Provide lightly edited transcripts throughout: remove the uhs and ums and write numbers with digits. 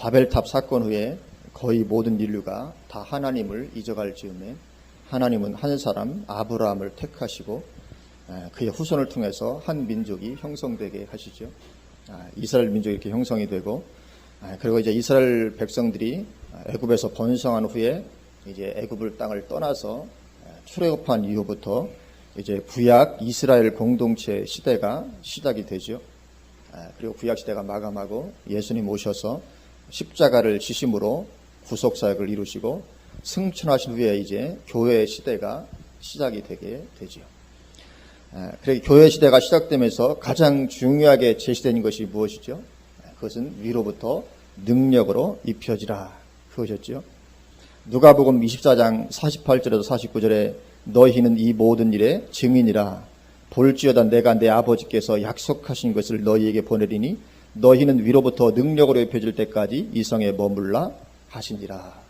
바벨탑 사건 후에 거의 모든 인류가 다 하나님을 잊어갈 즈음에 하나님은 한 사람 아브라함을 택하시고 그의 후손을 통해서 한 민족이 형성되게 하시죠. 이스라엘 민족이 이렇게 형성이 되고, 그리고 이제 이스라엘 백성들이 애굽에서 번성한 후에 이제 애굽을 땅을 떠나서 출애굽한 이후부터 이제 구약 이스라엘 공동체 시대가 시작이 되죠. 그리고 구약 시대가 마감하고 예수님 오셔서 십자가를 지심으로 구속 사역을 이루시고 승천하신 후에 이제 교회 시대가 시작이 되게 되죠. 그래서 교회 시대가 시작되면서 가장 중요하게 제시된 것이 무엇이죠? 그것은 위로부터 능력으로 입혀지라, 그것이었죠. 누가복음 24장 48절에서 49절에 너희는 이 모든 일의 증인이라. 볼지어다 내가 내 아버지께서 약속하신 것을 너희에게 보내리니 너희는 위로부터 능력으로 입혀질 때까지 이 성에 머물라 하시니라.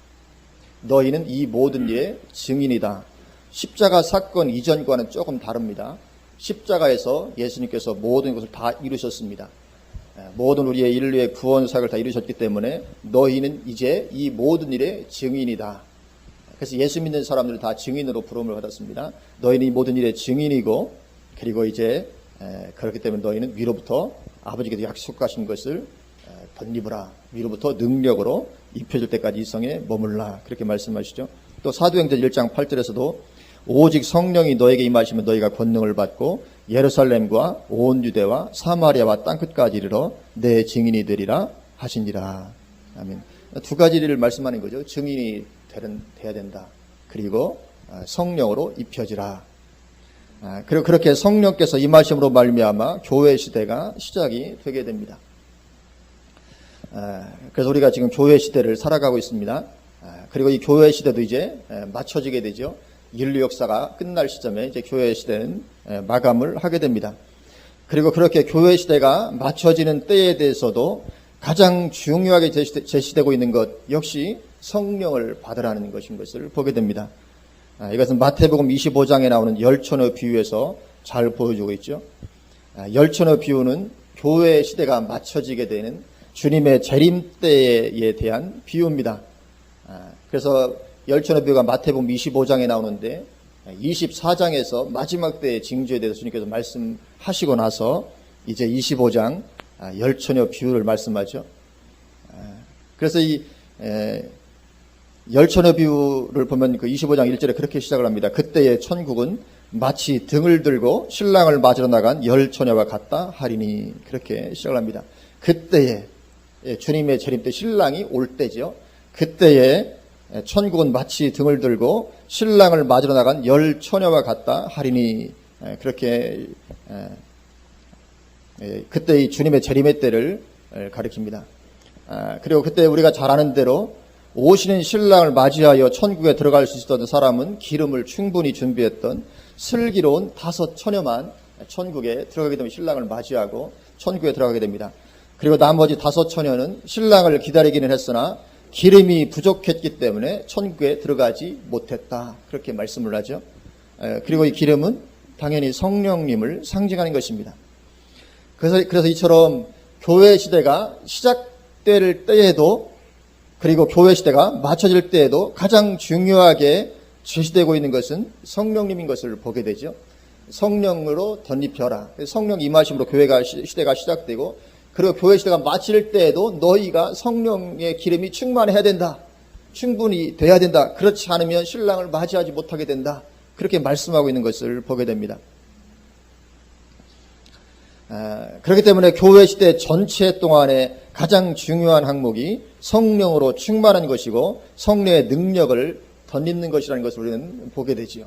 너희는 이 모든 일의 증인이다. 십자가 사건 이전과는 조금 다릅니다. 십자가에서 예수님께서 모든 것을 다 이루셨습니다. 모든 우리의 인류의 구원 사역을 다 이루셨기 때문에 너희는 이제 이 모든 일의 증인이다. 그래서 예수 믿는 사람들을 다 증인으로 부름을 받았습니다. 너희는 이 모든 일의 증인이고, 그리고 이제 그렇기 때문에 너희는 위로부터 아버지께서 약속하신 것을 덧입으라. 위로부터 능력으로 입혀질 때까지 이 성에 머물라. 그렇게 말씀하시죠. 또 사도행전 1장 8절에서도 오직 성령이 너에게 임하시면 너희가 권능을 받고 예루살렘과 온 유대와 사마리아와 땅끝까지 이르러 내 증인이 되리라 하시니라. 아멘. 두 가지를 말씀하는 거죠. 증인이 돼야 된다. 그리고 성령으로 입혀지라. 그리고 그렇게 성령께서 임하심으로 말미암아 교회 시대가 시작이 되게 됩니다. 그래서 우리가 지금 교회 시대를 살아가고 있습니다. 그리고 이 교회 시대도 이제 맞춰지게 되죠. 인류 역사가 끝날 시점에 이제 교회 시대는 마감을 하게 됩니다. 그리고 그렇게 교회 시대가 맞춰지는 때에 대해서도 가장 중요하게 제시되고 있는 것 역시 성령을 받으라는 것인 것을 보게 됩니다. 이것은 마태복음 25장에 나오는 열처녀 비유에서 잘 보여주고 있죠. 열처녀 비유는 교회 시대가 맞춰지게 되는 주님의 재림 때에 대한 비유입니다. 그래서 열처녀 비유가 마태복음 25장에 나오는데 24장에서 마지막 때의 징조에 대해서 주님께서 말씀하시고 나서 이제 25장 열처녀 비유를 말씀하죠. 그래서 이 열처녀 비유를 보면 그 25장 1절에 그렇게 시작을 합니다. 그때의 천국은 마치 등을 들고 신랑을 맞으러 나간 열처녀와 같다 하리니, 그렇게 시작을 합니다. 그때에 주님의 재림 때 신랑이 올 때죠. 그때에 천국은 마치 등을 들고 신랑을 맞으러 나간 열처녀와 같다 하리니, 그렇게 그때의 주님의 재림의 때를 가리킵니다. 그리고 그때 우리가 잘 아는 대로 오시는 신랑을 맞이하여 천국에 들어갈 수 있었던 사람은 기름을 충분히 준비했던 슬기로운 5 처녀만 천국에 들어가게 되면 신랑을 맞이하고 천국에 들어가게 됩니다. 그리고 나머지 5 처녀는 신랑을 기다리기는 했으나 기름이 부족했기 때문에 천국에 들어가지 못했다. 그렇게 말씀을 하죠. 그리고 이 기름은 당연히 성령님을 상징하는 것입니다. 그래서 이처럼 교회 시대가 시작될 때에도, 그리고 교회 시대가 맞춰질 때에도 가장 중요하게 제시되고 있는 것은 성령님인 것을 보게 되죠. 성령으로 덧입혀라. 성령 임하심으로 교회가 시대가 시작되고, 그리고 교회 시대가 마칠 때에도 너희가 성령의 기름이 충만해야 된다. 충분히 돼야 된다. 그렇지 않으면 신랑을 맞이하지 못하게 된다. 그렇게 말씀하고 있는 것을 보게 됩니다. 그렇기 때문에 교회 시대 전체 동안에 가장 중요한 항목이 성령으로 충만한 것이고 성령의 능력을 덧입는 것이라는 것을 우리는 보게 되지요.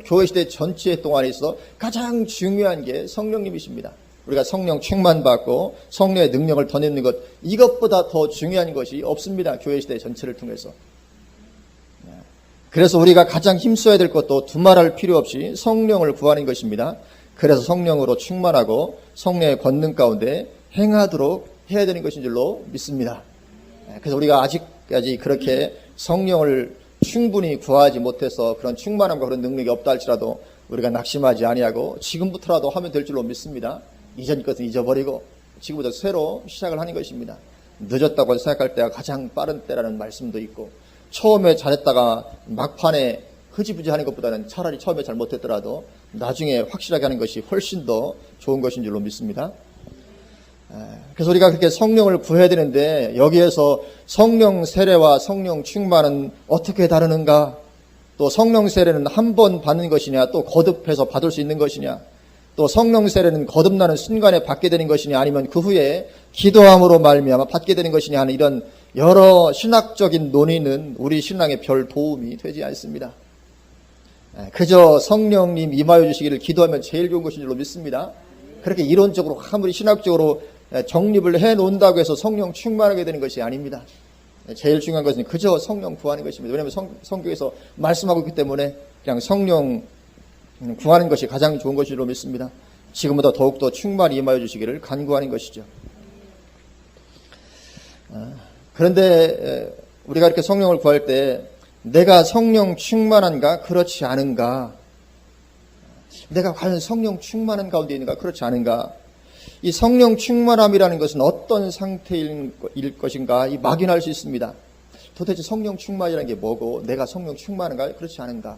교회 시대 전체 동안에 있어 가장 중요한 게 성령님이십니다. 우리가 성령 충만받고 성령의 능력을 덧입는 것, 이것보다 더 중요한 것이 없습니다. 교회 시대 전체를 통해서. 그래서 우리가 가장 힘써야 될 것도 두말할 필요 없이 성령을 구하는 것입니다. 그래서 성령으로 충만하고 성령의 권능 가운데 행하도록 해야 되는 것인 줄로 믿습니다. 그래서 우리가 아직까지 그렇게 성령을 충분히 구하지 못해서 그런 충만함과 그런 능력이 없다 할지라도 우리가 낙심하지 아니하고 지금부터라도 하면 될 줄로 믿습니다. 이전 것은 잊어버리고 지금부터 새로 시작을 하는 것입니다. 늦었다고 생각할 때가 가장 빠른 때라는 말씀도 있고, 처음에 잘했다가 막판에 흐지부지하는 것보다는 차라리 처음에 잘못했더라도 나중에 확실하게 하는 것이 훨씬 더 좋은 것인 줄로 믿습니다. 그래서 우리가 그렇게 성령을 구해야 되는데, 여기에서 성령 세례와 성령 충만은 어떻게 다르는가? 또 성령 세례는 한 번 받는 것이냐, 또 거듭해서 받을 수 있는 것이냐, 또 성령 세례는 거듭나는 순간에 받게 되는 것이냐, 아니면 그 후에 기도함으로 말미암아 받게 되는 것이냐 하는 이런 여러 신학적인 논의는 우리 신앙에 별 도움이 되지 않습니다. 그저 성령님 임하여 주시기를 기도하면 제일 좋은 것인 줄로 믿습니다. 그렇게 이론적으로 아무리 신학적으로 정립을 해 놓는다고 해서 성령 충만하게 되는 것이 아닙니다. 제일 중요한 것은 그저 성령 구하는 것입니다. 왜냐하면 성경에서 말씀하고 있기 때문에 그냥 성령 구하는 것이 가장 좋은 것인 줄로 믿습니다. 지금보다 더욱더 충만히 임하여 주시기를 간구하는 것이죠. 그런데 우리가 이렇게 성령을 구할 때 내가 성령 충만한가 그렇지 않은가, 내가 과연 성령 충만한 가운데 있는가 그렇지 않은가, 이 성령 충만함이라는 것은 어떤 상태일 것인가 이 막연할 수 있습니다. 도대체 성령 충만이라는 게 뭐고 내가 성령 충만한가 그렇지 않은가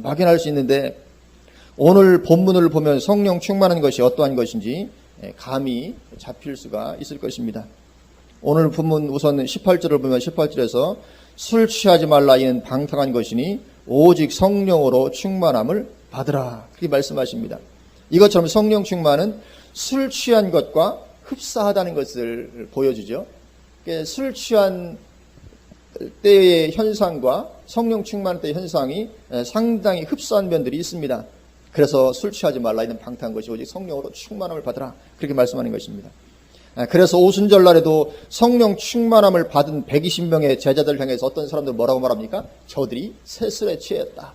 막연할 수 있는데, 오늘 본문을 보면 성령 충만한 것이 어떠한 것인지 감이 잡힐 수가 있을 것입니다. 오늘 본문 우선 18절을 보면 18절에서 술 취하지 말라 이는 방탕한 것이니 오직 성령으로 충만함을 받으라 그렇게 말씀하십니다. 이것처럼 성령 충만은 술 취한 것과 흡사하다는 것을 보여주죠. 술 취한 때의 현상과 성령 충만 때의 현상이 상당히 흡사한 면들이 있습니다. 그래서 술 취하지 말라 이는 방탕한 것이 오직 성령으로 충만함을 받으라 그렇게 말씀하는 것입니다. 그래서 오순절날에도 성령 충만함을 받은 120명의 제자들 향해서 어떤 사람들 뭐라고 말합니까? 저들이 새술에 취했다.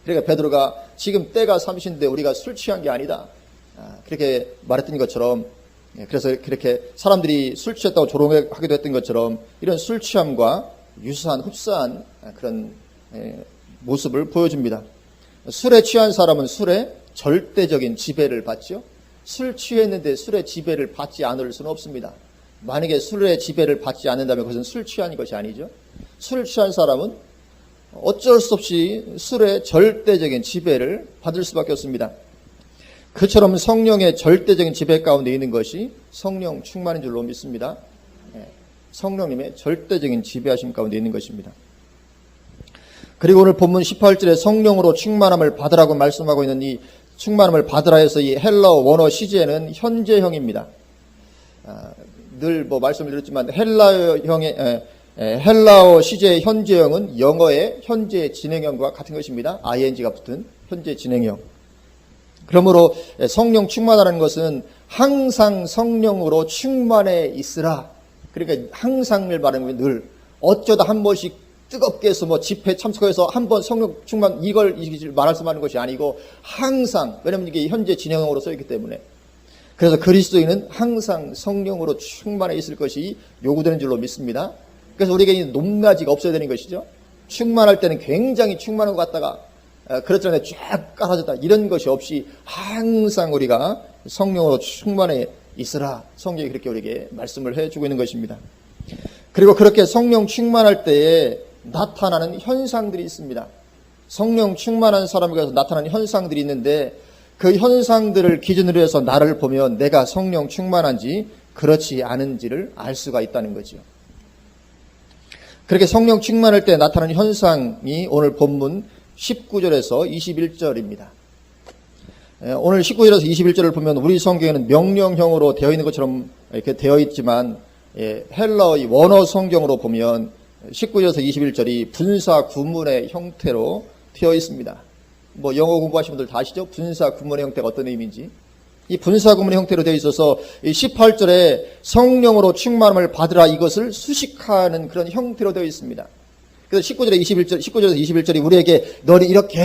그러니까 베드로가 지금 때가 삼신데 우리가 술 취한 게 아니다 그렇게 말했던 것처럼, 그래서 그렇게 사람들이 술 취했다고 조롱하기도 했던 것처럼 이런 술 취함과 유사한 흡사한 그런 모습을 보여줍니다. 술에 취한 사람은 술에 절대적인 지배를 받죠. 술 취했는데 술의 지배를 받지 않을 수는 없습니다. 만약에 술의 지배를 받지 않는다면 그것은 술 취한 것이 아니죠. 술 취한 사람은 어쩔 수 없이 술의 절대적인 지배를 받을 수밖에 없습니다. 그처럼 성령의 절대적인 지배 가운데 있는 것이 성령 충만인 줄로 믿습니다. 성령님의 절대적인 지배하심 가운데 있는 것입니다. 그리고 오늘 본문 18절에 성령으로 충만함을 받으라고 말씀하고 있는 이 충만함을 받으라 해서 이 헬라어 원어 시제는 현재형입니다. 늘 말씀을 드렸지만 헬라어 시제의 현재형은 영어의 현재 진행형과 같은 것입니다. ing가 붙은 현재 진행형. 그러므로 성령 충만하라는 것은 항상 성령으로 충만해 있으라. 그러니까 항상을 말하는 거예요. 늘 어쩌다 한 번씩 뜨겁게 해서 집회 참석해서 한번 성령 충만 이걸 말씀하는 것이 아니고 항상, 왜냐하면 이게 현재 진행형으로 써있기 때문에. 그래서 그리스도인은 항상 성령으로 충만해 있을 것이 요구되는 줄로 믿습니다. 그래서 우리에게 높낮이가 없어야 되는 것이죠. 충만할 때는 굉장히 충만한 것 같다가 그렇잖아요. 쫙 깔아졌다 이런 것이 없이 항상 우리가 성령으로 충만해 있으라. 성경이 그렇게 우리에게 말씀을 해주고 있는 것입니다. 그리고 그렇게 성령 충만할 때에 나타나는 현상들이 있습니다. 성령 충만한 사람에 대해서 나타나는 현상들이 있는데 그 현상들을 기준으로 해서 나를 보면 내가 성령 충만한지 그렇지 않은지를 알 수가 있다는 거죠. 그렇게 성령 충만할 때 나타나는 현상이 오늘 본문 19절에서 21절입니다. 오늘 19절에서 21절을 보면 우리 성경에는 명령형으로 되어 있는 것처럼 이렇게 되어 있지만 헬라어의 원어 성경으로 보면 19절에서 21절이 분사 구문의 형태로 되어 있습니다. 영어 공부하신 분들 다 아시죠? 분사 구문의 형태가 어떤 의미인지. 이 분사 구문의 형태로 되어 있어서 이 18절에 성령으로 충만함을 받으라 이것을 수식하는 그런 형태로 되어 있습니다. 그래서 19절에서 21절이 우리에게 너는 이렇게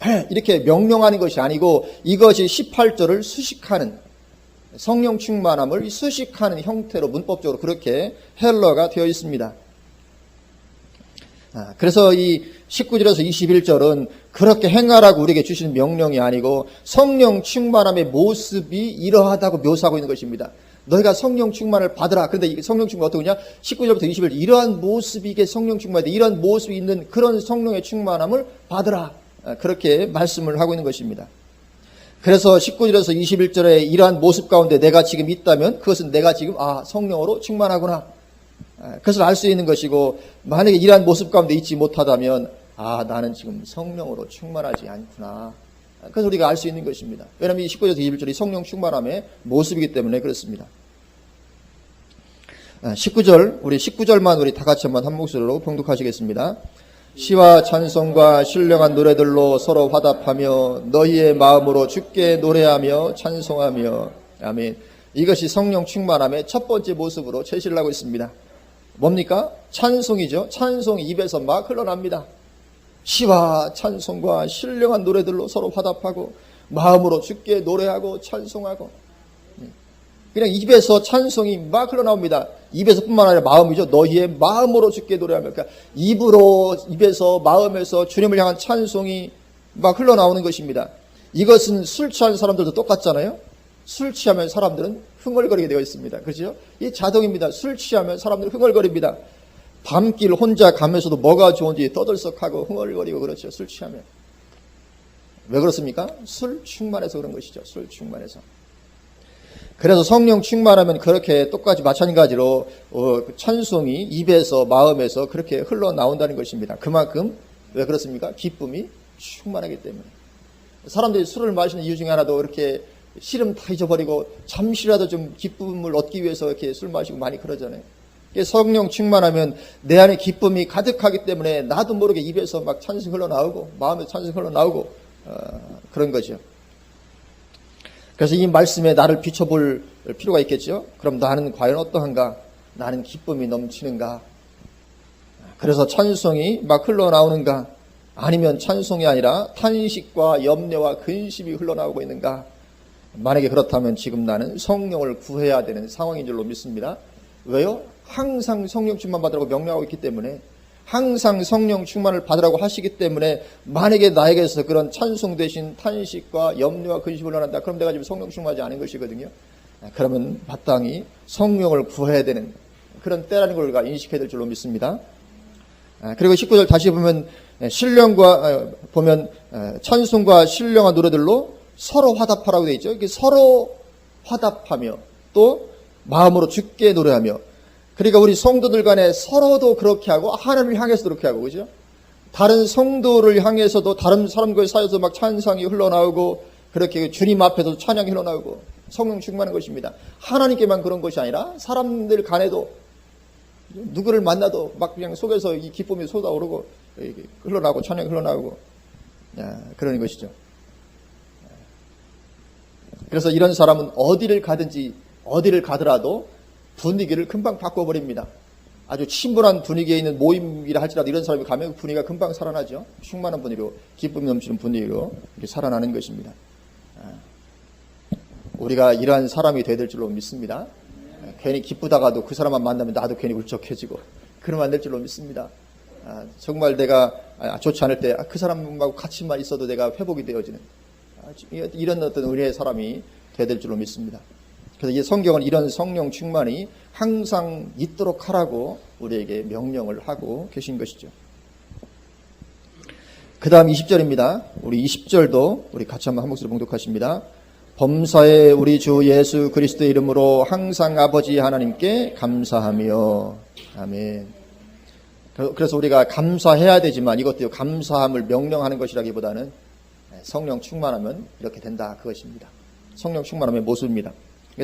해, 이렇게 명령하는 것이 아니고 이것이 18절을 수식하는, 성령 충만함을 수식하는 형태로 문법적으로 그렇게 헬러가 되어 있습니다. 그래서 이 19절에서 21절은 그렇게 행하라고 우리에게 주시는 명령이 아니고 성령 충만함의 모습이 이러하다고 묘사하고 있는 것입니다. 너희가 성령 충만을 받으라. 그런데 이 성령 충만 어떠냐? 19절부터 20절 이러한 모습이 이게 성령 충만인데 이러한 모습이 있는 그런 성령의 충만함을 받으라. 그렇게 말씀을 하고 있는 것입니다. 그래서 19절에서 21절에 이러한 모습 가운데 내가 지금 있다면 그것은 내가 지금 성령으로 충만하구나. 그것을 알 수 있는 것이고, 만약에 이러한 모습 가운데 있지 못하다면 나는 지금 성령으로 충만하지 않구나. 그래서 우리가 알 수 있는 것입니다. 왜냐하면 이 19절에서 21절이 성령 충만함의 모습이기 때문에 그렇습니다. 19절, 우리 19절만 우리 다 같이 한번 한 목소리로 봉독하시겠습니다. 시와 찬송과 신령한 노래들로 서로 화답하며 너희의 마음으로 주께 노래하며 찬송하며. 아멘. 이것이 성령 충만함의 첫 번째 모습으로 제시를 하고 있습니다. 뭡니까? 찬송이죠. 찬송이 입에서 막 흘러납니다. 시와 찬송과 신령한 노래들로 서로 화답하고 마음으로 주께 노래하고 찬송하고. 그냥 입에서 찬송이 막 흘러나옵니다. 입에서 뿐만 아니라 마음이죠. 너희의 마음으로 주께 노래하며. 그러니까 입에서 마음에서 주님을 향한 찬송이 막 흘러나오는 것입니다. 이것은 술 취한 사람들도 똑같잖아요. 술 취하면 사람들은 흥얼거리게 되어 있습니다. 그렇죠? 이 자동입니다. 술 취하면 사람들은 흥얼거립니다. 밤길 혼자 가면서도 뭐가 좋은지 떠들썩하고 흥얼거리고 그렇죠. 술 취하면. 왜 그렇습니까? 술 충만해서 그런 것이죠. 술 충만해서. 그래서 성령 충만하면 그렇게 똑같이 마찬가지로 찬송이 입에서 마음에서 그렇게 흘러나온다는 것입니다. 그만큼 왜 그렇습니까? 기쁨이 충만하기 때문에. 사람들이 술을 마시는 이유 중에 하나도 이렇게 시름 다 잊어버리고 잠시라도 좀 기쁨을 얻기 위해서 이렇게 술 마시고 많이 그러잖아요. 성령 충만하면 내 안에 기쁨이 가득하기 때문에 나도 모르게 입에서 막 찬송이 흘러나오고 마음에서 찬송이 흘러나오고 그런 거죠. 그래서 이 말씀에 나를 비춰볼 필요가 있겠죠. 그럼 나는 과연 어떠한가? 나는 기쁨이 넘치는가? 그래서 찬송이 막 흘러나오는가? 아니면 찬송이 아니라 탄식과 염려와 근심이 흘러나오고 있는가? 만약에 그렇다면 지금 나는 성령을 구해야 되는 상황인 줄로 믿습니다. 왜요? 항상 성령 충만 받으라고 명령하고 있기 때문에, 항상 성령 충만을 받으라고 하시기 때문에, 만약에 나에게서 그런 찬송 대신 탄식과 염려와 근심이 흘러난다. 그럼 내가 지금 성령 충만하지 않은 것이거든요. 그러면 마땅히 성령을 구해야 되는 그런 때라는 걸 우리가 인식해야 될 줄로 믿습니다. 그리고 19절 다시 보면 찬송과 신령한 노래들로 서로 화답하라고 되어 있죠. 이게 서로 화답하며 또 마음으로 주께 노래하며. 그러니까 우리 성도들 간에 서로도 그렇게 하고 하나님을 향해서도 그렇게 하고, 그죠? 다른 성도를 향해서도 다른 사람들 사이에서 막 찬송이 흘러나오고 그렇게 주님 앞에서 찬양이 흘러나오고 성령 충만한 것입니다. 하나님께만 그런 것이 아니라 사람들 간에도 누구를 만나도 막 그냥 속에서 이 기쁨이 쏟아오르고 흘러나오고 찬양이 흘러나오고 그러는 것이죠. 그래서 이런 사람은 어디를 가더라도 분위기를 금방 바꿔버립니다. 아주 친분한 분위기에 있는 모임이라 할지라도 이런 사람이 가면 분위기가 금방 살아나죠. 충만한 분위기로, 기쁨이 넘치는 분위기로 이렇게 살아나는 것입니다. 우리가 이러한 사람이 되어야 될 줄로 믿습니다. 괜히 기쁘다가도 그 사람만 만나면 나도 괜히 울적해지고 그러면 안 될 줄로 믿습니다. 정말 내가 좋지 않을 때 그 사람하고 같이만 있어도 내가 회복이 되어지는 이런 어떤 은혜의 사람이 되어야 될 줄로 믿습니다. 그래서 이 성경은 이런 성령 충만이 항상 있도록 하라고 우리에게 명령을 하고 계신 것이죠. 그 다음 20절입니다. 우리 20절도 우리 같이 한번 한 목소리 봉독하십니다. 범사에 우리 주 예수 그리스도의 이름으로 항상 아버지 하나님께 감사하며. 아멘. 그래서 우리가 감사해야 되지만 이것도 감사함을 명령하는 것이라기보다는 성령 충만하면 이렇게 된다, 그것입니다. 성령 충만함의 모습입니다.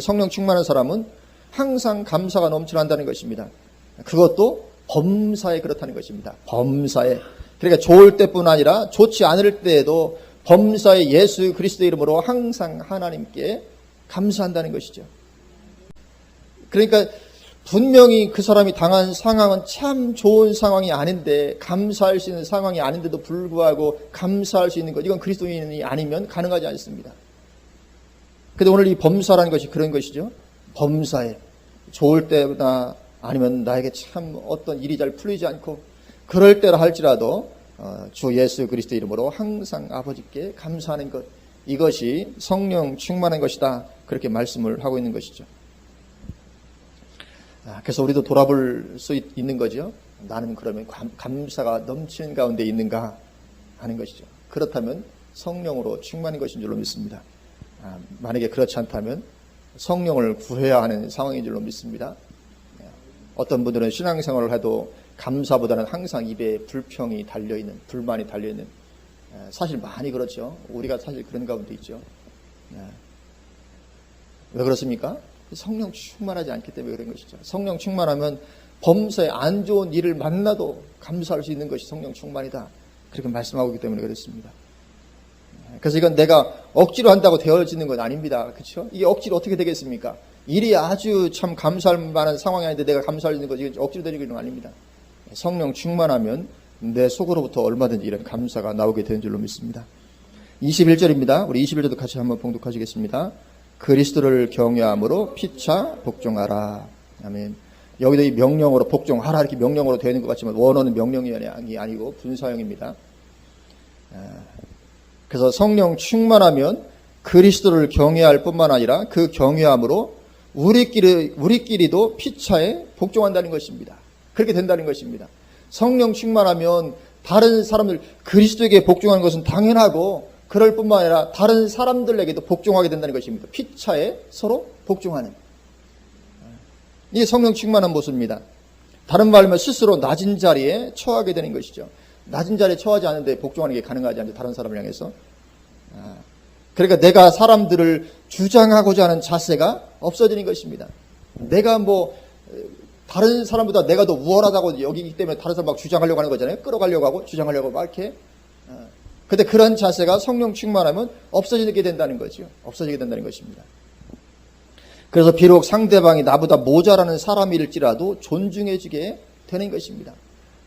성령 충만한 사람은 항상 감사가 넘쳐난다는 것입니다. 그것도 범사에 그렇다는 것입니다. 범사에. 그러니까 좋을 때뿐 아니라 좋지 않을 때에도 범사에 예수 그리스도의 이름으로 항상 하나님께 감사한다는 것이죠. 그러니까 분명히 그 사람이 당한 상황은 참 좋은 상황이 아닌데, 감사할 수 있는 상황이 아닌데도 불구하고 감사할 수 있는 것, 이건 그리스도인이 아니면 가능하지 않습니다. 근데 오늘 이 범사라는 것이 그런 것이죠. 범사에 좋을 때나 아니면 나에게 참 어떤 일이 잘 풀리지 않고 그럴 때라 할지라도 주 예수 그리스도 이름으로 항상 아버지께 감사하는 것, 이것이 성령 충만한 것이다, 그렇게 말씀을 하고 있는 것이죠. 그래서 우리도 돌아볼 수 있는 거죠. 나는 그러면 감사가 넘치는 가운데 있는가 하는 것이죠. 그렇다면 성령으로 충만한 것인 줄로 믿습니다. 만약에 그렇지 않다면 성령을 구해야 하는 상황인 줄로 믿습니다. 어떤 분들은 신앙생활을 해도 감사보다는 항상 입에 불평이 달려있는, 불만이 달려있는, 사실 많이 그렇죠. 우리가 사실 그런 가운데 있죠. 왜 그렇습니까? 성령 충만하지 않기 때문에 그런 것이죠. 성령 충만하면 범사에 안 좋은 일을 만나도 감사할 수 있는 것이 성령 충만이다. 그렇게 말씀하고 있기 때문에 그렇습니다. 그래서 이건 내가 억지로 한다고 되어지는 건 아닙니다. 그렇죠? 이게 억지로 어떻게 되겠습니까? 일이 아주 참 감사할 만한 상황이 아닌데 내가 감사할 수 있는 거지 억지로 되는 건 아닙니다. 성령 충만하면 내 속으로부터 얼마든지 이런 감사가 나오게 되는 줄로 믿습니다. 21절입니다. 우리 21절도 같이 한번 봉독하시겠습니다. 그리스도를 경외함으로 피차 복종하라. 아멘. 여기도 이 명령으로 복종하라 이렇게 명령으로 되어 있는 것 같지만 원어는 명령이 아니고 분사형입니다. 그래서 성령 충만하면 그리스도를 경외할 뿐만 아니라 그 경외함으로 우리끼리도 피차에 복종한다는 것입니다. 그렇게 된다는 것입니다. 성령 충만하면 다른 사람들 그리스도에게 복종하는 것은 당연하고 그럴 뿐만 아니라 다른 사람들에게도 복종하게 된다는 것입니다. 피차에 서로 복종하는. 이게 성령 충만한 모습입니다. 다른 말로 하면 스스로 낮은 자리에 처하게 되는 것이죠. 낮은 자리에 처하지 않은데 복종하는 게 가능하지 않죠. 다른 사람을 향해서. 그러니까 내가 사람들을 주장하고자 하는 자세가 없어지는 것입니다. 내가 다른 사람보다 내가 더 우월하다고 여기기 때문에 다른 사람 막 주장하려고 하는 거잖아요. 끌어가려고 하고 주장하려고 막 이렇게. 근데 그런 자세가 성령 충만하면 없어지게 된다는 거죠. 없어지게 된다는 것입니다. 그래서 비록 상대방이 나보다 모자라는 사람일지라도 존중해주게 되는 것입니다.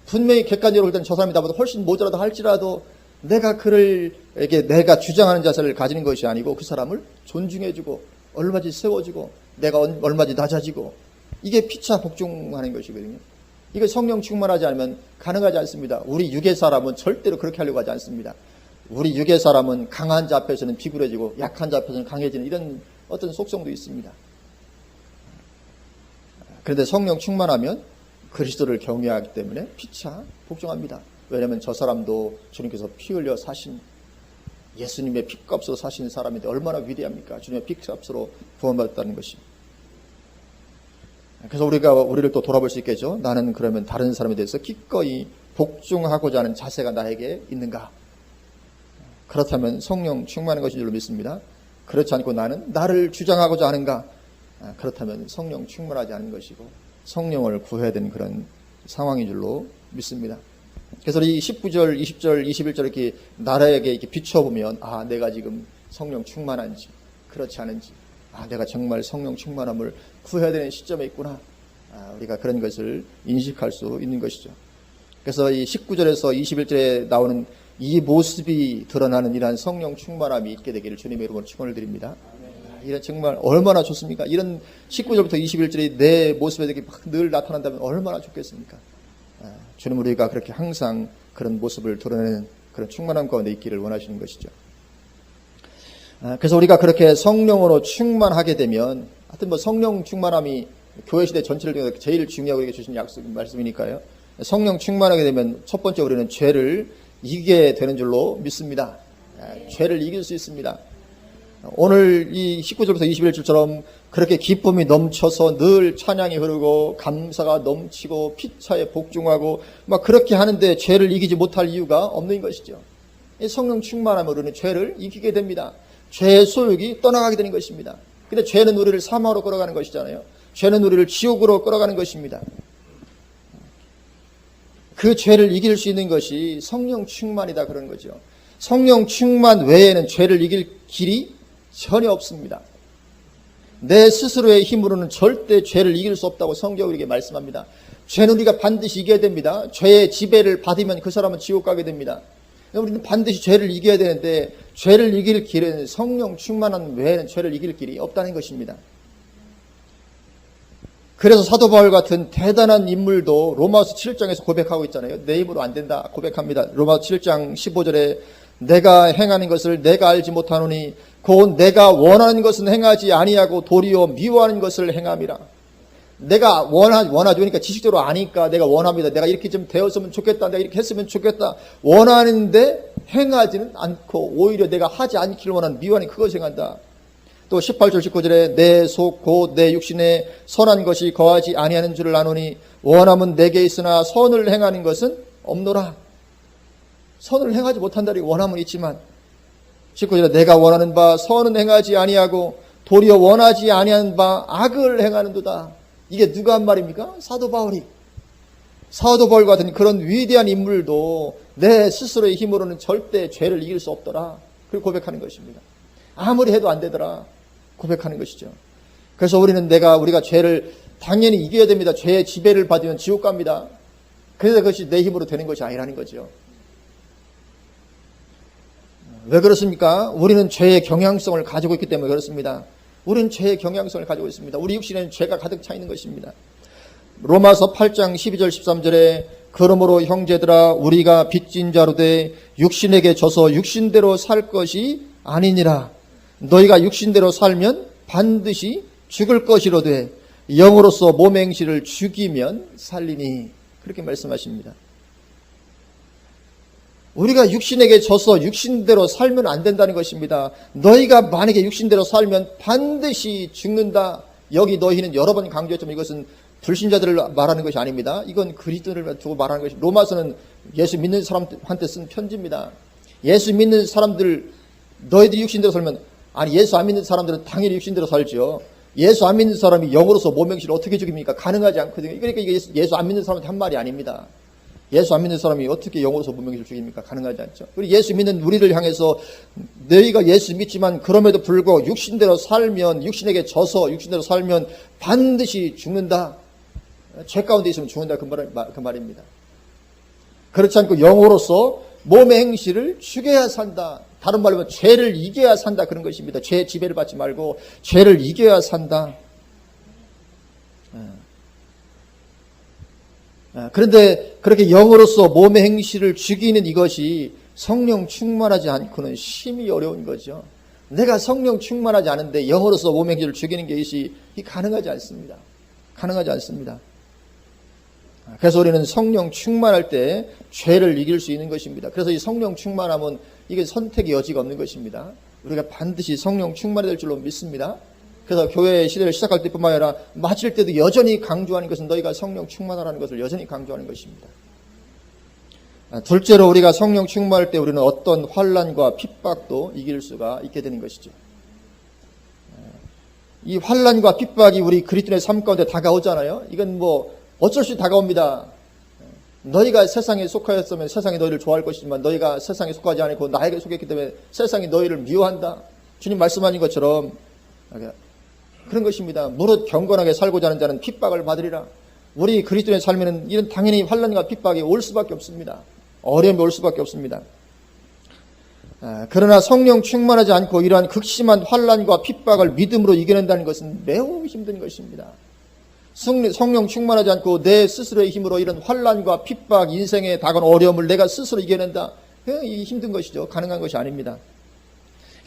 분명히 객관적으로 볼 때는 저 사람이 나보다 훨씬 모자라다 할지라도 내가 내가 주장하는 자세를 가지는 것이 아니고 그 사람을 존중해주고 얼마든지 세워주고 내가 얼마든지 낮아지고 이게 피차 복종하는 것이거든요. 이거 성령 충만하지 않으면 가능하지 않습니다. 우리 육의 사람은 절대로 그렇게 하려고 하지 않습니다. 우리 육의 사람은 강한 자 앞에서는 비굴해지고 약한 자 앞에서는 강해지는 이런 어떤 속성도 있습니다. 그런데 성령 충만하면 그리스도를 경외하기 때문에 피차 복종합니다. 왜냐하면 저 사람도 주님께서 피 흘려 사신 예수님의 피값으로 사신 사람인데 얼마나 위대합니까? 주님의 피값으로 구원받았다는 것이. 그래서 우리를 또 돌아볼 수 있겠죠. 나는 그러면 다른 사람에 대해서 기꺼이 복종하고자 하는 자세가 나에게 있는가? 그렇다면 성령 충만한 것인 줄로 믿습니다. 그렇지 않고 나는 나를 주장하고자 하는가? 그렇다면 성령 충만하지 않은 것이고 성령을 구해야 되는 그런 상황인 줄로 믿습니다. 그래서 이 19절, 20절, 21절 이렇게 나라에게 이렇게 비춰보면 내가 지금 성령 충만한지 그렇지 않은지 내가 정말 성령 충만함을 구해야 되는 시점에 있구나. 우리가 그런 것을 인식할 수 있는 것이죠. 그래서 이 19절에서 21절에 나오는 이 모습이 드러나는 이러한 성령 충만함이 있게 되기를 주님의 이름으로 축원을 드립니다. 이런 정말 얼마나 좋습니까? 이런 19절부터 21절이 내 모습에 이렇게 늘 나타난다면 얼마나 좋겠습니까? 주님 우리가 그렇게 항상 그런 모습을 드러내는 그런 충만함 가운데 있기를 원하시는 것이죠. 그래서 우리가 그렇게 성령으로 충만하게 되면 하여튼 성령 충만함이 교회 시대 전체를 통해서 제일 중요하고 우리에게 주신 말씀이니까요. 성령 충만하게 되면 첫 번째 우리는 죄를 이기게 되는 줄로 믿습니다. 죄를 이길 수 있습니다. 오늘 이 19절부터 21절처럼 그렇게 기쁨이 넘쳐서 늘 찬양이 흐르고 감사가 넘치고 피차에 복종하고 막 그렇게 하는데 죄를 이기지 못할 이유가 없는 것이죠. 성령 충만하면 우리는 죄를 이기게 됩니다. 죄의 소욕이 떠나가게 되는 것입니다. 근데 죄는 우리를 사망으로 끌어가는 것이잖아요. 죄는 우리를 지옥으로 끌어가는 것입니다. 그 죄를 이길 수 있는 것이 성령 충만이다 그런 거죠. 성령 충만 외에는 죄를 이길 길이 전혀 없습니다. 내 스스로의 힘으로는 절대 죄를 이길 수 없다고 성경이 우리에게 말씀합니다. 죄는 우리가 반드시 이겨야 됩니다. 죄의 지배를 받으면 그 사람은 지옥 가게 됩니다. 우리는 반드시 죄를 이겨야 되는데 죄를 이길 길은 성령 충만한 외에는 죄를 이길 길이 없다는 것입니다. 그래서 사도 바울 같은 대단한 인물도 로마서 7장에서 고백하고 있잖아요. 내 힘으로 안 된다 고백합니다. 로마서 7장 15절에 내가 행하는 것을 내가 알지 못하노니 곧 내가 원하는 것은 행하지 아니하고 도리어 미워하는 것을 행함이라. 내가 원하죠. 그러니까 지식적으로 아니까 내가 원합니다. 내가 이렇게 좀 되었으면 좋겠다. 내가 이렇게 했으면 좋겠다. 원하는데 행하지는 않고 오히려 내가 하지 않기를 원하는 미완이 그것을 행한다. 또 18절 19절에 내 속 곧 내 육신에 선한 것이 거하지 아니하는 줄을 아노니 원함은 내게 있으나 선을 행하는 것은 없노라. 선을 행하지 못한다니 원함은 있지만 19절에 내가 원하는 바 선은 행하지 아니하고 도리어 원하지 아니하는 바 악을 행하는도다. 이게 누가 한 말입니까? 사도 바울이. 사도 바울 같은 그런 위대한 인물도 내 스스로의 힘으로는 절대 죄를 이길 수 없더라. 그걸 고백하는 것입니다. 아무리 해도 안 되더라. 고백하는 것이죠. 그래서 우리가 죄를 당연히 이겨야 됩니다. 죄의 지배를 받으면 지옥 갑니다. 그래서 그것이 내 힘으로 되는 것이 아니라는 거죠. 왜 그렇습니까? 우리는 죄의 경향성을 가지고 있기 때문에 그렇습니다. 우리는 죄의 경향성을 가지고 있습니다. 우리 육신에는 죄가 가득 차 있는 것입니다. 로마서 8장 12절 13절에 그러므로 형제들아 우리가 빚진 자로 돼 육신에게 져서 육신대로 살 것이 아니니라. 너희가 육신대로 살면 반드시 죽을 것이로되 영으로서 몸의 행실을 죽이면 살리니. 그렇게 말씀하십니다. 우리가 육신에게 져서 육신대로 살면 안 된다는 것입니다. 너희가 만약에 육신대로 살면 반드시 죽는다. 여기 너희는 여러 번 강조했지만 이것은 불신자들을 말하는 것이 아닙니다. 이건 그리스도를 두고 말하는 것이 로마서는 예수 믿는 사람한테 쓴 편지입니다. 예수 믿는 사람들 너희들이 육신대로 살면 아니 예수 안 믿는 사람들은 당연히 육신대로 살죠. 예수 안 믿는 사람이 영으로서 몸의 행실을 어떻게 죽입니까? 가능하지 않거든요. 그러니까 이게 예수 안 믿는 사람한테 한 말이 아닙니다. 예수 안 믿는 사람이 어떻게 영으로서 몸의 행실을 죽입니까? 가능하지 않죠. 그리고 예수 믿는 우리를 향해서 너희가 예수 믿지만 그럼에도 불구하고 육신대로 살면 육신에게 져서 육신대로 살면 반드시 죽는다. 죄 가운데 있으면 죽는다. 그 말입니다. 그렇지 않고 영으로서 몸의 행실을 죽여야 산다. 다른 말로 하면 죄를 이겨야 산다. 그런 것입니다. 죄의 지배를 받지 말고 죄를 이겨야 산다. 그런데 그렇게 영으로서 몸의 행실을 죽이는 이것이 성령 충만하지 않고는 심히 어려운 거죠. 내가 성령 충만하지 않은데 영으로서 몸의 행실을 죽이는 것이 가능하지 않습니다. 가능하지 않습니다. 그래서 우리는 성령 충만할 때 죄를 이길 수 있는 것입니다. 그래서 이 성령 충만함은 이게 선택의 여지가 없는 것입니다. 우리가 반드시 성령 충만이 될 줄로 믿습니다. 그래서 교회 시대를 시작할 때뿐만 아니라 마칠 때도 여전히 강조하는 것은 너희가 성령 충만하라는 것을 여전히 강조하는 것입니다. 둘째로 우리가 성령 충만할 때 우리는 어떤 환난과 핍박도 이길 수가 있게 되는 것이죠. 이 환난과 핍박이 우리 그리스도의 삶 가운데 다가오잖아요. 이건 뭐 어쩔 수 없이 다가옵니다. 너희가 세상에 속하였으면 세상이 너희를 좋아할 것이지만 너희가 세상에 속하지 않고 나에게 속했기 때문에 세상이 너희를 미워한다. 주님 말씀하신 것처럼 그런 것입니다. 무릇 경건하게 살고자 하는 자는 핍박을 받으리라. 우리 그리스도의 삶에는 이런 당연히 환난과 핍박이 올 수밖에 없습니다. 어려움이 올 수밖에 없습니다. 그러나 성령 충만하지 않고 이러한 극심한 환난과 핍박을 믿음으로 이겨낸다는 것은 매우 힘든 것입니다. 성령 충만하지 않고 내 스스로의 힘으로 이런 환난과 핍박, 인생에 다가온 어려움을 내가 스스로 이겨낸다. 이 힘든 것이죠. 가능한 것이 아닙니다.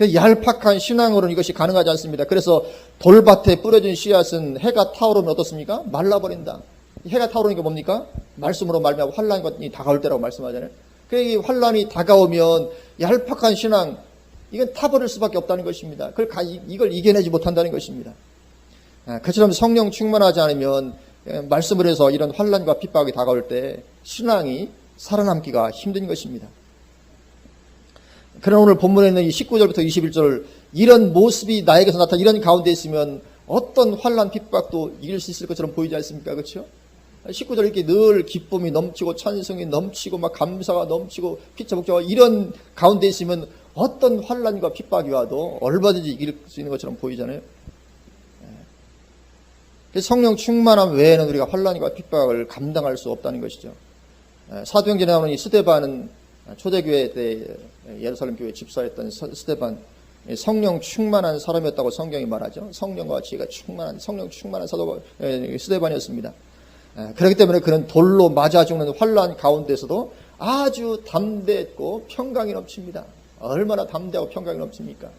얄팍한 신앙으로는 이것이 가능하지 않습니다. 그래서 돌밭에 뿌려진 씨앗은 해가 타오르면 어떻습니까? 말라버린다. 해가 타오르니까 뭡니까? 말씀으로 말미암아 환난이 다가올 때라고 말씀하잖아요. 이 환난이 다가오면 얄팍한 신앙, 이건 타버릴 수밖에 없다는 것입니다. 이걸 이겨내지 못한다는 것입니다. 그처럼 성령 충만하지 않으면 말씀을 해서 이런 환난과 핍박이 다가올 때 신앙이 살아남기가 힘든 것입니다. 그러나 오늘 본문에 있는 이 19절부터 21절 이런 모습이 나에게서 나타나 이런 가운데 있으면 어떤 환난 핍박도 이길 수 있을 것처럼 보이지 않습니까? 그렇죠? 19절 이렇게 늘 기쁨이 넘치고 찬송이 넘치고 막 감사가 넘치고 피차 복잡하고 이런 가운데 있으면 어떤 환난과 핍박이 와도 얼마든지 이길 수 있는 것처럼 보이잖아요. 성령 충만함 외에는 우리가 환난과 핍박을 감당할 수 없다는 것이죠. 사도행전에 나오는 이 스데반은 초대교회 때 예루살렘 교회 집사였던 스데반, 성령 충만한 사람이었다고 성경이 말하죠. 성령과 지혜가 충만한 성령 충만한 사도가 스데반이었습니다. 그렇기 때문에 그는 돌로 맞아 죽는 환난 가운데서도 아주 담대했고 평강이 넘칩니다. 얼마나 담대하고 평강이 넘칩니까?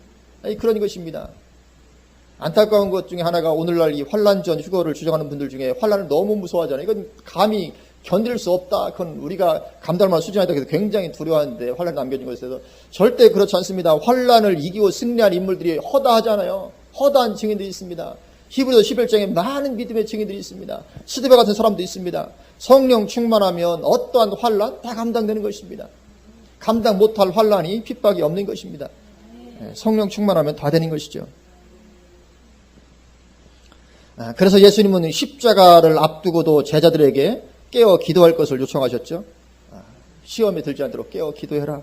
그런 것입니다. 안타까운 것 중에 하나가 오늘날 이 환란 전 휴거를 주장하는 분들 중에 환란을 너무 무서워하잖아요. 이건 감히 견딜 수 없다. 그건 우리가 감당할 만한 수준이 아니다. 그래서 굉장히 두려워하는데 환란이 남겨진 것에 대해서 절대 그렇지 않습니다. 환란을 이기고 승리한 인물들이 허다하잖아요. 허다한 증인들이 있습니다. 히브리서 11장에 많은 믿음의 증인들이 있습니다. 스데베 같은 사람도 있습니다. 성령 충만하면 어떠한 환란 다 감당되는 것입니다. 감당 못할 환란이 핍박이 없는 것입니다. 성령 충만하면 다 되는 것이죠. 그래서 예수님은 십자가를 앞두고도 제자들에게 깨어 기도할 것을 요청하셨죠. 시험에 들지 않도록 깨어 기도해라.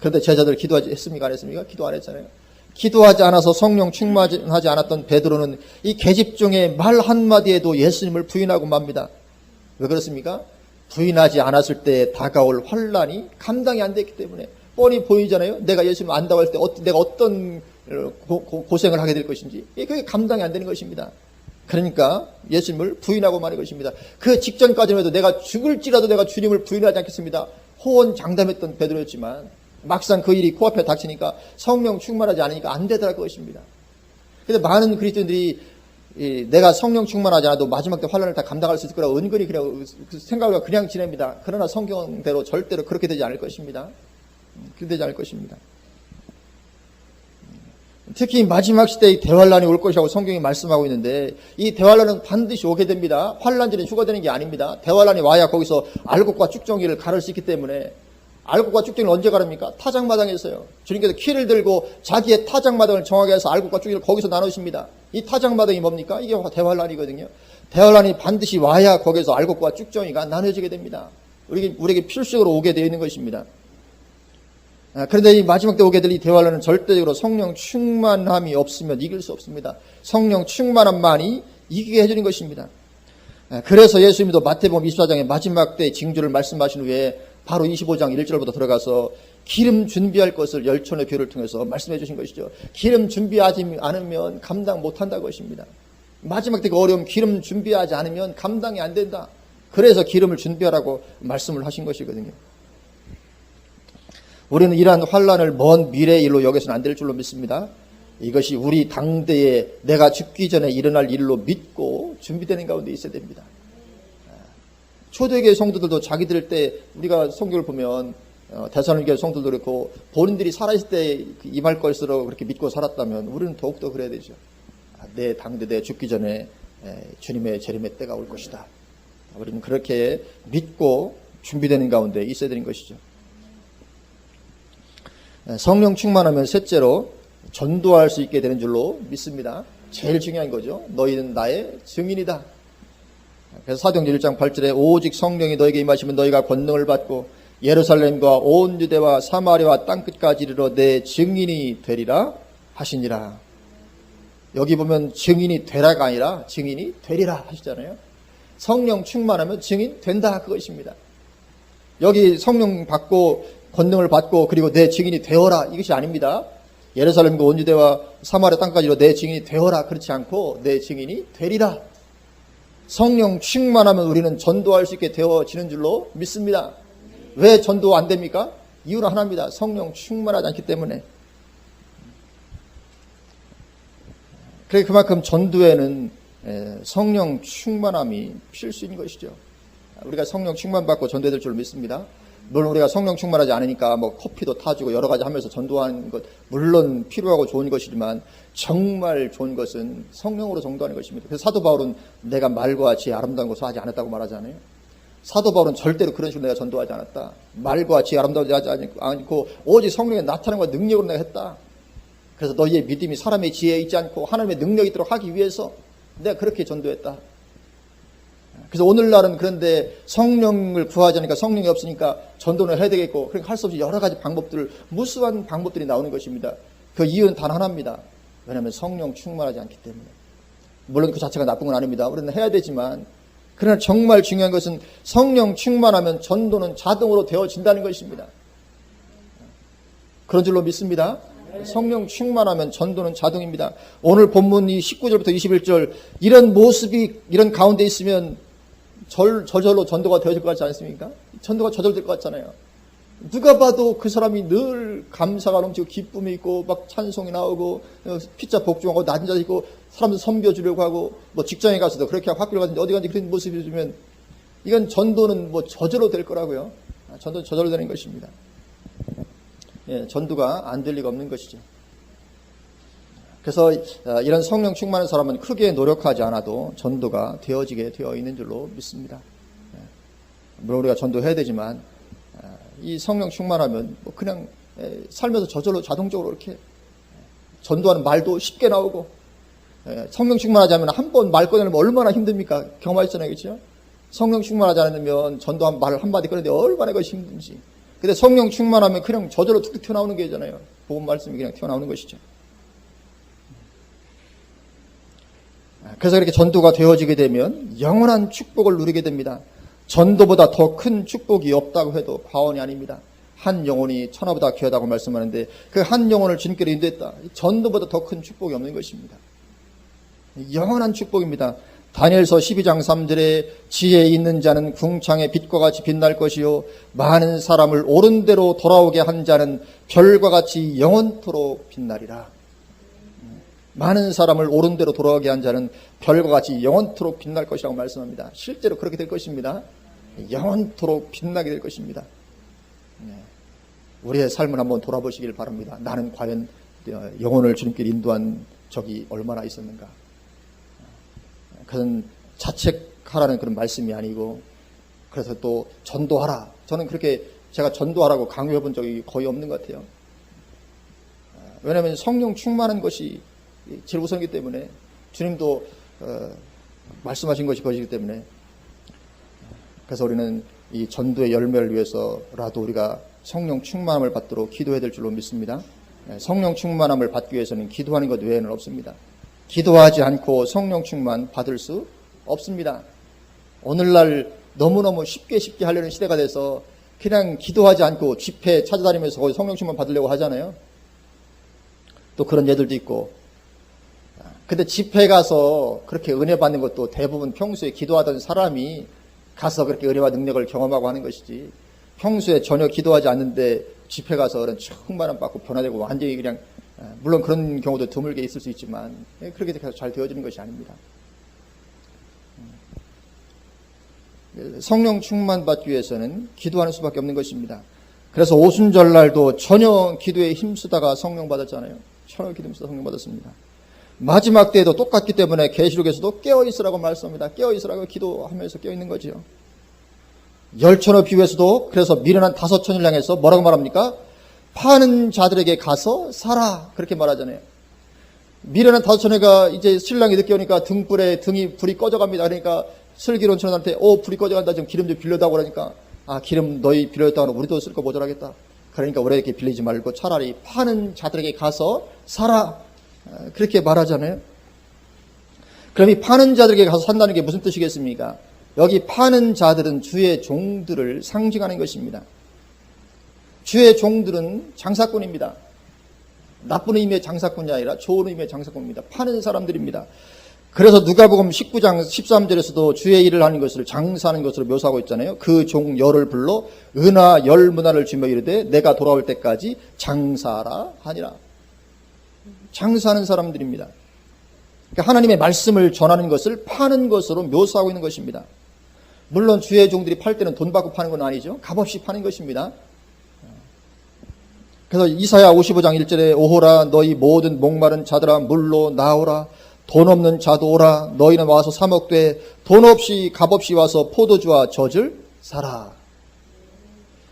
그런데 제자들 기도하지 했습니까? 안 했습니까? 기도 안 했잖아요. 기도하지 않아서 성령 충만하지 않았던 베드로는 이 계집 중에 말 한마디에도 예수님을 부인하고 맙니다. 왜 그렇습니까? 부인하지 않았을 때 다가올 환란이 감당이 안 됐기 때문에. 뻔히 보이잖아요. 내가 예수님 안다고 할 때 내가 어떤 고생을 하게 될 것인지. 그게 감당이 안 되는 것입니다. 그러니까 예수님을 부인하고 마는 것입니다. 그 직전까지만 해도 내가 죽을지라도 내가 주님을 부인하지 않겠습니다. 호언장담했던 베드로였지만 막상 그 일이 코앞에 닥치니까 성령 충만하지 않으니까 안 되더라는 것입니다. 그래서 많은 그리스도인들이 내가 성령 충만하지 않아도 마지막 때 환란을 다 감당할 수 있을 거라고 은근히 그냥 생각을 그냥 지냅니다. 그러나 성경대로 절대로 그렇게 되지 않을 것입니다. 그렇게 되지 않을 것입니다. 특히 마지막 시대의 대환란이 올 것이라고 성경이 말씀하고 있는데 이 대환란은 반드시 오게 됩니다. 환란 전에 휴거되는 게 아닙니다. 대환란이 와야 거기서 알곡과 쭉정이를 가를 수 있기 때문에 알곡과 쭉정이를 언제 가릅니까? 타작마당에서요. 주님께서 키를 들고 자기의 타작마당을 정하게 해서 알곡과 쭉정이를 거기서 나누십니다. 이 타작마당이 뭡니까? 이게 대환란이거든요. 대환란이 반드시 와야 거기서 알곡과 쭉정이가 나눠지게 됩니다. 우리에게 필수적으로 오게 되어 있는 것입니다. 그런데 이 마지막 때 오게 될 이 대환란은 절대적으로 성령 충만함이 없으면 이길 수 없습니다. 성령 충만함만이 이기게 해주는 것입니다. 그래서 예수님도 마태복음 24장의 마지막 때 징조를 말씀하신 후에 바로 25장 1절부터 들어가서 기름 준비할 것을 열천의 교를 통해서 말씀해 주신 것이죠. 기름 준비하지 않으면 감당 못한다고 것입니다. 마지막 때 그 어려움 기름 준비하지 않으면 감당이 안 된다. 그래서 기름을 준비하라고 말씀을 하신 것이거든요. 우리는 이러한 환란을 먼 미래의 일로 여겨서는 안 될 줄로 믿습니다. 이것이 우리 당대에 내가 죽기 전에 일어날 일로 믿고 준비되는 가운데 있어야 됩니다. 초대교회 성도들도 자기들 때 우리가 성경을 보면 데살로니가 성도들도 그렇고 본인들이 살아있을 때 임할 것으로 그렇게 믿고 살았다면 우리는 더욱더 그래야 되죠. 내 당대 내 죽기 전에 주님의 재림의 때가 올 것이다. 우리는 그렇게 믿고 준비되는 가운데 있어야 되는 것이죠. 성령 충만하면 셋째로 전도할 수 있게 되는 줄로 믿습니다. 제일 중요한 거죠. 너희는 나의 증인이다. 그래서 사도행전 1장 8절에 오직 성령이 너에게 임하시면 너희가 권능을 받고 예루살렘과 온 유대와 사마리아와 땅끝까지 이르러 내 증인이 되리라 하시니라. 여기 보면 증인이 되라가 아니라 증인이 되리라 하시잖아요. 성령 충만하면 증인 된다 그것입니다. 여기 성령 받고 권능을 받고 그리고 내 증인이 되어라 이것이 아닙니다. 예루살렘과 온 유대와 사마리아 땅까지 이르러 내 증인이 되어라 그렇지 않고 내 증인이 되리라. 성령 충만하면 우리는 전도할 수 있게 되어지는 줄로 믿습니다. 왜 전도 안 됩니까? 이유는 하나입니다. 성령 충만하지 않기 때문에. 그래서 그만큼 전도에는 성령 충만함이 필수인 것이죠. 우리가 성령 충만받고 전도해야 될 줄로 믿습니다. 물론 우리가 성령 충만하지 않으니까 뭐 커피도 타주고 여러 가지 하면서 전도하는 것 물론 필요하고 좋은 것이지만 정말 좋은 것은 성령으로 전도하는 것입니다. 그래서 사도 바울은 내가 말과 지혜 아름다운 것을 하지 않았다고 말하잖아요. 사도 바울은 절대로 그런 식으로 내가 전도하지 않았다. 말과 지혜 아름다운 것을 하지 않고 오직 성령의 나타남과 능력으로 내가 했다. 그래서 너희의 믿음이 사람의 지혜에 있지 않고 하나님의 능력이 있도록 하기 위해서 내가 그렇게 전도했다. 그래서 오늘날은 그런데 성령을 구하지 않으니까 성령이 없으니까 전도는 해야 되겠고 그러니까 할 수 없이 여러 가지 방법들 무수한 방법들이 나오는 것입니다. 그 이유는 단 하나입니다. 왜냐하면 성령 충만하지 않기 때문에. 물론 그 자체가 나쁜 건 아닙니다. 우리는 해야 되지만 그러나 정말 중요한 것은 성령 충만하면 전도는 자동으로 되어진다는 것입니다. 그런 줄로 믿습니다. 성령 충만하면 전도는 자동입니다. 오늘 본문 이 19절부터 21절 이런 모습이 이런 가운데 있으면 저절로 전도가 되어질 것 같지 않습니까? 전도가 저절될 것 같잖아요. 누가 봐도 그 사람이 늘 감사가 넘치고 기쁨이 있고 막 찬송이 나오고 피자 복종하고 앉아 있고 사람들 섬겨주려고 하고 뭐 직장에 가서도 그렇게 하고 학교를 가든지 어디 가든지 그런 모습이 있으면 이건 전도는 뭐 저절로 될 거라고요. 전도는 저절로 되는 것입니다. 예, 전도가 안 될 리가 없는 것이죠. 그래서 이런 성령 충만한 사람은 크게 노력하지 않아도 전도가 되어지게 되어 있는 줄로 믿습니다. 물론 우리가 전도해야 되지만 이 성령 충만하면 뭐 그냥 살면서 저절로 자동적으로 이렇게 전도하는 말도 쉽게 나오고 성령 충만하지 않으면 한 번 말 꺼내면 얼마나 힘듭니까? 경험하셨잖아요. 그렇죠? 성령 충만하지 않으면 전도한 말 한마디 꺼내는데 얼마나 그것이 힘든지. 근데 성령 충만하면 그냥 저절로 툭툭 튀어나오는 게잖아요. 복음 말씀이 그냥 튀어나오는 것이죠. 그래서 이렇게 전도가 되어지게 되면 영원한 축복을 누리게 됩니다. 전도보다 더 큰 축복이 없다고 해도 과언이 아닙니다. 한 영혼이 천하보다 귀하다고 말씀하는데 그 한 영혼을 주님께로 인도했다. 전도보다 더 큰 축복이 없는 것입니다. 영원한 축복입니다. 다니엘서 12장 3절에 지혜 있는 자는 궁창의 빛과 같이 빛날 것이요 많은 사람을 옳은 대로 돌아오게 한 자는 별과 같이 영원토록 빛나리라. 많은 사람을 옳은 대로 돌아오게 한 자는 별과 같이 영원토록 빛날 것이라고 말씀합니다. 실제로 그렇게 될 것입니다. 영원토록 빛나게 될 것입니다. 우리의 삶을 한번 돌아보시길 바랍니다. 나는 과연 영혼을 주님께 인도한 적이 얼마나 있었는가. 그건 자책하라는 그런 말씀이 아니고 그래서 또 전도하라. 저는 그렇게 제가 전도하라고 강요해 본 적이 거의 없는 것 같아요. 왜냐하면 성령 충만한 것이 제일 우선이기 때문에 주님도 말씀하신 것이 그것이기 때문에 그래서 우리는 이 전도의 열매를 위해서라도 우리가 성령 충만함을 받도록 기도해야 될 줄로 믿습니다. 성령 충만함을 받기 위해서는 기도하는 것 외에는 없습니다. 기도하지 않고 성령 충만 받을 수 없습니다. 오늘날 너무너무 쉽게 하려는 시대가 돼서 그냥 기도하지 않고 집회 찾아다니면서 거기 성령 충만 받으려고 하잖아요. 또 그런 예들도 있고. 근데 집회 가서 그렇게 은혜 받는 것도 대부분 평소에 기도하던 사람이 가서 그렇게 은혜와 능력을 경험하고 하는 것이지 평소에 전혀 기도하지 않는데 집회 가서 그런 충만함 받고 변화되고 완전히 그냥 물론 그런 경우도 드물게 있을 수 있지만 그렇게 잘 되어지는 것이 아닙니다. 성령 충만 받기 위해서는 기도하는 수밖에 없는 것입니다. 그래서 오순절날도 전혀 기도에 힘쓰다가 성령 받았잖아요. 전혀 기도 힘쓰다 성령 받았습니다. 마지막 때에도 똑같기 때문에 계시록에서도 깨어있으라고 말씀합니다. 깨어있으라고 기도하면서 깨어있는 거지요. 열천의 비유에서도 그래서 미련한 5천을 향해서 뭐라고 말합니까? 파는 자들에게 가서 사라 그렇게 말하잖아요. 미련한 5천회가 이제 신랑이 늦게 오니까 등불에 불이 꺼져갑니다. 그러니까 슬기로운 천원한테 불이 꺼져간다. 지금 기름 좀 빌려다고 그러니까 기름 너희 빌려줬다고 하면 우리도 쓸 거 모자라겠다. 그러니까 우리에게 빌리지 말고 차라리 파는 자들에게 가서 사라 그렇게 말하잖아요. 그럼 이 파는 자들에게 가서 산다는 게 무슨 뜻이겠습니까? 여기 파는 자들은 주의 종들을 상징하는 것입니다. 주의 종들은 장사꾼입니다. 나쁜 의미의 장사꾼이 아니라 좋은 의미의 장사꾼입니다. 파는 사람들입니다. 그래서 누가복음 19장 13절에서도 주의 일을 하는 것을 장사하는 것으로 묘사하고 있잖아요. 그 종 열을 불러 은하 열 문화를 주며 이르되 내가 돌아올 때까지 장사하라 하니라. 장사하는 사람들입니다. 그러니까 하나님의 말씀을 전하는 것을 파는 것으로 묘사하고 있는 것입니다. 물론 주의 종들이 팔 때는 돈 받고 파는 건 아니죠. 값없이 파는 것입니다. 그래서 이사야 55장 1절에 오호라 너희 모든 목마른 자들아 물로 나오라 돈 없는 자도 오라 너희는 와서 사 먹되 돈 없이 값없이 와서 포도주와 젖을 사라.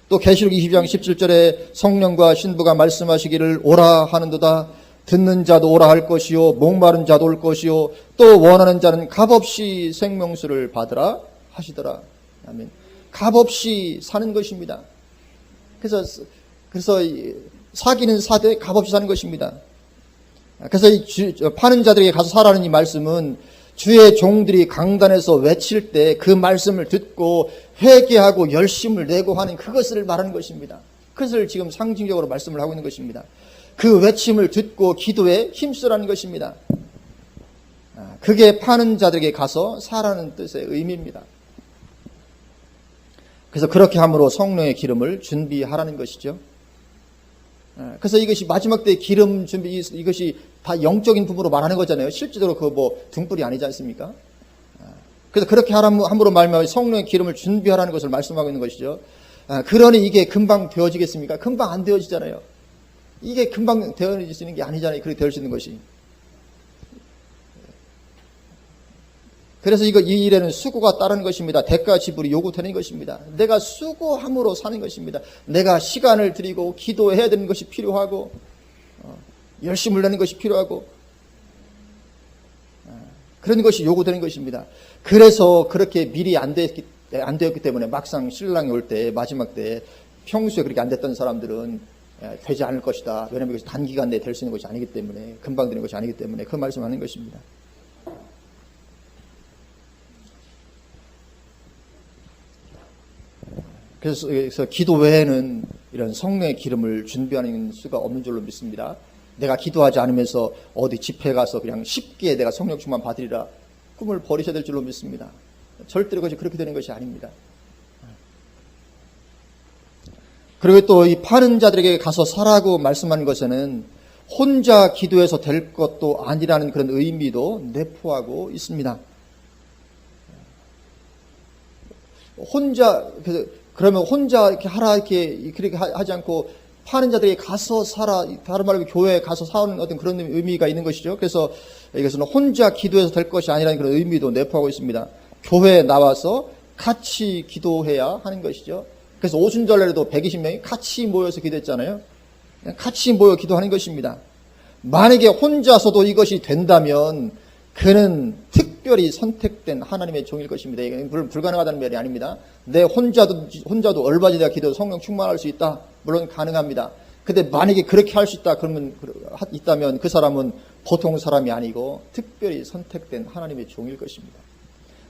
또 계시록 22장 17절에 성령과 신부가 말씀하시기를 오라 하는도다 듣는 자도 오라 할 것이요 목마른 자도 올 것이요 또 원하는 자는 값없이 생명수를 받으라 하시더라. 아멘. 값없이 사는 것입니다. 그래서 사기는 사되 값없이 사는 것입니다. 그래서 파는 자들에게 가서 사라는 이 말씀은 주의 종들이 강단에서 외칠 때 그 말씀을 듣고 회개하고 열심을 내고 하는 그것을 말하는 것입니다. 그것을 지금 상징적으로 말씀을 하고 있는 것입니다. 그 외침을 듣고 기도에 힘쓰라는 것입니다. 그게 파는 자들에게 가서 사라는 뜻의 의미입니다. 그래서 그렇게 함으로 성령의 기름을 준비하라는 것이죠. 그래서 이것이 마지막 때 기름 준비, 이것이 다 영적인 부분으로 말하는 거잖아요. 실제로 그 뭐 등불이 아니지 않습니까? 그래서 그렇게 함으로 말미암아 성령의 기름을 준비하라는 것을 말씀하고 있는 것이죠. 그러니 이게 금방 되어지겠습니까? 금방 안 되어지잖아요. 이게 금방 되어지는 게 아니잖아요. 그렇게 되어질 수 있는 것이. 그래서 이 일에는 수고가 따르는 것입니다. 대가 지불이 요구되는 것입니다. 내가 수고함으로 사는 것입니다. 내가 시간을 들이고 기도해야 되는 것이 필요하고 열심을 내는 것이 필요하고 그런 것이 요구되는 것입니다. 그래서 그렇게 미리 안 되었기 때문에 막상 신랑이 올 때 마지막 때 평소에 그렇게 안 됐던 사람들은 되지 않을 것이다. 왜냐하면 이것이 단기간 내에 될 수 있는 것이 아니기 때문에, 금방 되는 것이 아니기 때문에 그 말씀하는 것입니다. 그래서 기도 외에는 이런 성령의 기름을 준비하는 수가 없는 줄로 믿습니다. 내가 기도하지 않으면서 어디 집회 가서 그냥 쉽게 내가 성령 충만 받으리라 꿈을 버리셔야 될 줄로 믿습니다. 절대로 그것이 그렇게 되는 것이 아닙니다. 그리고 또 이 파는 자들에게 가서 사라고 말씀하는 것에는 혼자 기도해서 될 것도 아니라는 그런 의미도 내포하고 있습니다. 그러면 혼자 이렇게 하라 그렇게 하지 않고 파는 자들에게 가서 사라, 다른 말로 교회에 가서 사는 어떤 그런 의미가 있는 것이죠. 그래서 이것은 혼자 기도해서 될 것이 아니라는 그런 의미도 내포하고 있습니다. 교회에 나와서 같이 기도해야 하는 것이죠. 그래서 오순절날에도 120명이 같이 모여서 기도했잖아요. 같이 모여 기도하는 것입니다. 만약에 혼자서도 이것이 된다면 그는 특별히 선택된 하나님의 종일 것입니다. 이건 불가능하다는 말이 아닙니다. 내 혼자도 얼마든지 내가 기도해서 성령 충만할 수 있다. 물론 가능합니다. 근데 만약에 그렇게 할 수 있다면 그 사람은 보통 사람이 아니고 특별히 선택된 하나님의 종일 것입니다.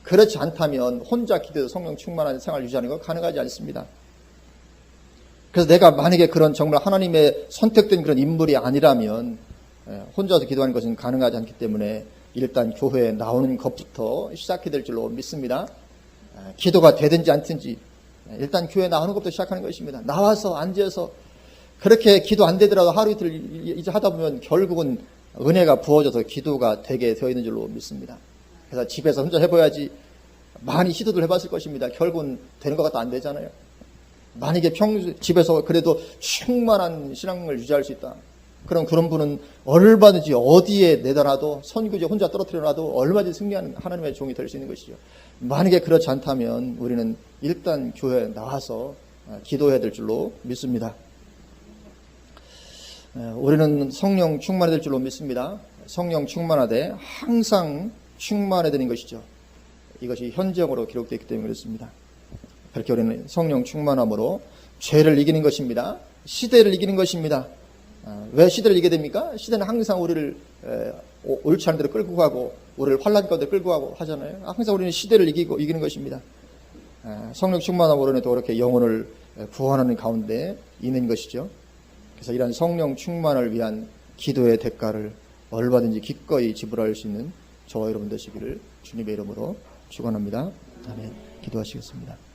그렇지 않다면 혼자 기도해서 성령 충만한 생활을 유지하는 건 가능하지 않습니다. 그래서 내가 만약에 그런 정말 하나님의 선택된 그런 인물이 아니라면 혼자서 기도하는 것은 가능하지 않기 때문에 일단 교회에 나오는 것부터 시작해야 될 줄로 믿습니다. 기도가 되든지 않든지 일단 교회에 나오는 것부터 시작하는 것입니다. 나와서 앉아서 그렇게 기도 안 되더라도 하루 이틀 이제 하다 보면 결국은 은혜가 부어져서 기도가 되게 되어 있는 줄로 믿습니다. 그래서 집에서 혼자 해봐야지 많이 시도를 해봤을 것입니다. 결국은 되는 것 같아 안 되잖아요. 만약에 집에서 그래도 충만한 신앙을 유지할 수 있다. 그런 분은 얼마든지 어디에 내다놔도 선구제 혼자 떨어뜨려놔도 얼마든지 승리하는 하나님의 종이 될 수 있는 것이죠. 만약에 그렇지 않다면 우리는 일단 교회에 나와서 기도해야 될 줄로 믿습니다. 우리는 성령 충만해야 될 줄로 믿습니다. 성령 충만하되 항상 충만해야 되는 것이죠. 이것이 현정으로 기록되어 있기 때문에 그렇습니다. 그렇게 우리는 성령 충만함으로 죄를 이기는 것입니다. 시대를 이기는 것입니다. 왜 시대를 이기게 됩니까? 시대는 항상 우리를 옳지 않은 대로 끌고 가고 우리를 환난 가운데 끌고 가고 하잖아요. 항상 우리는 시대를 이기는 것입니다. 성령 충만함으로는 또 그렇게 영혼을 구원하는 가운데 있는 것이죠. 그래서 이러한 성령 충만을 위한 기도의 대가를 얼마든지 기꺼이 지불할 수 있는 저와 여러분 되시기를 주님의 이름으로 축원합니다. 아멘. 기도하시겠습니다.